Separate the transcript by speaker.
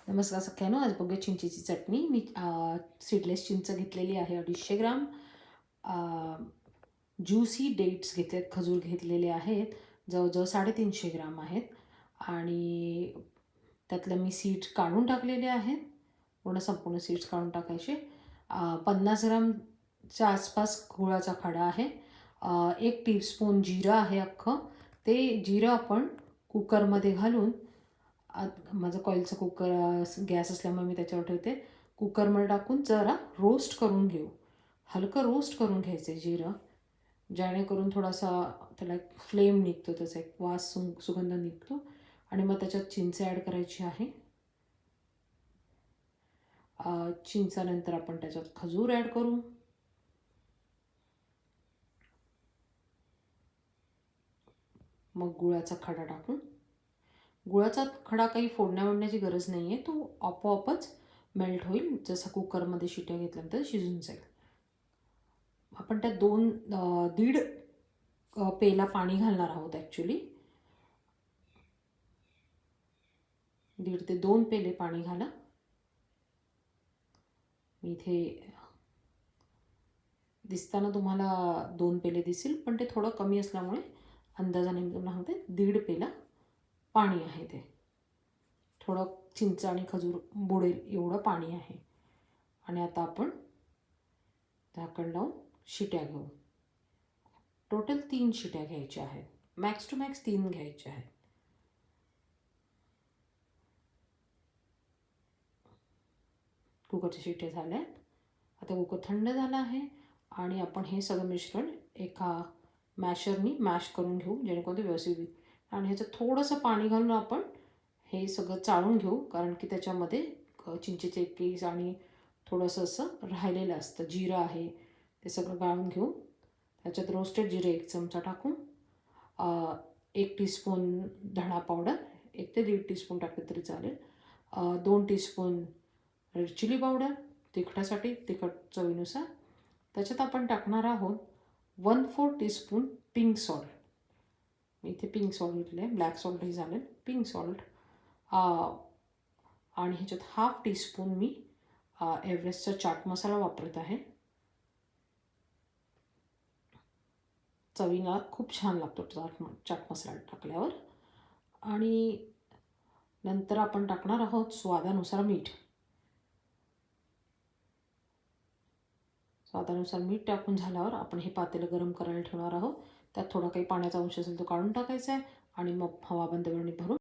Speaker 1: नमस्कार सगळ्यांनो, आज बघूया चिंचेची चटणी. मी सीडलेस चिंच घेतलेली आहे 250 ग्राम. ज्युसी डेट्स घेतलेत, खजूर घेतलेले आहेत जवळजवळ 350 ग्राम आहेत. आणि त्यातलं मी सीड्स काढून टाकलेले आहेत. संपूर्ण सीड्स काढून टाकायचे. 50 ग्रामच्या आसपास गुळाचा खडा आहे. 1 टीस्पून जिरं आहे अख्खं. ते जिरं आपण कुकरमध्ये घालून, माझं कॉईलचं कुकर गॅस असल्यामुळे मी त्याच्यावर ठेवते. कुकरमध्ये टाकून जरा रोस्ट करून घेऊ. हलकं रोस्ट करून घ्यायचं आहे जिरं, जेणेकरून थोडासा त्याला एक फ्लेम निघतो, त्याचा एक वास सुगंध निघतो. आणि मग त्याच्यात चिंच ॲड करायची आहे. चिंचानंतर आपण त्याच्यात खजूर ॲड करू. मग गुळाचा खडा टाकू. गुळाचा खडा काही फोडण्याची गरज नाही आहे, तो आपोआपच मेल्ट होईल. जसं कुकरमध्ये शिट्या घेतल्यानंतर शिजून जाईल. आपण त्यात 1.5 पेला पाणी घालणार आहोत. ॲक्च्युली 1.5 ते 2 पेले पाणी घाला. मी इथे दिसताना तुम्हाला 2 पेले दिसेल, पण ते थोडं कमी असल्यामुळे अंदाजाने मी तुम्हाला सांगते 1.5 पेला पाणी आहे. ते थोडं चिंच आणि खजूर बुडेल एवढं पाणी आहे. आणि आता आपण झाकण लावून शिट्या घेऊ. टोटल 3 शिट्या घ्यायच्या आहेत. मॅक्स टू मॅक्स 3 घ्यायच्या आहेत. कुकरच्या शिट्या झाल्या. आता कुकर थंड झाला आहे आणि आपण हे सगळं मिश्रण एका मॅशरनी मॅश करून घेऊ, जेणेकरून ते व्यवस्थित होईल. आणि ह्याच्यात थोडंसं पाणी घालून आपण हे सगळं चाळून घेऊ, कारण की त्याच्यामध्ये चिंचेचे केस आणि थोडंसं असं राहिलेलं असतं. जिरं आहे ते सगळं गाळून घेऊ. त्याच्यात रोस्टेड जिरे 1 चमचा टाकू. 1 टीस्पून धणा पावडर, 1 ते 1.5 टीस्पून टाकले तरी चालेल. 2 टीस्पून रेड चिली पावडर, तिखटासाठी तिखट चवीनुसार. त्याच्यात आपण टाकणार आहोत 1/4 टीस्पून पिंक सॉल्ट. मी इथे पिंक सॉल्ट घेतलं आहे, ब्लॅक सॉल्टही चालेल. Pink salt. आणि ह्याच्यात 1/2 टीस्पून मी एव्हरेस्टचा चाट मसाला वापरत आहे. चवीला खूप छान लागतो चाट मसाला टाकल्यावर. आणि नंतर आपण टाकणार आहोत स्वादानुसार मीठ. स्वादानुसार मीठ टाकून झाल्यावर आपण हे पातेलं गरम करायला ठेवणार आहोत. त्यात थोडा काही पाण्याचा अंश असेल तो काढून टाकायचा आहे आणि मग हवाबंद बरणीत भरून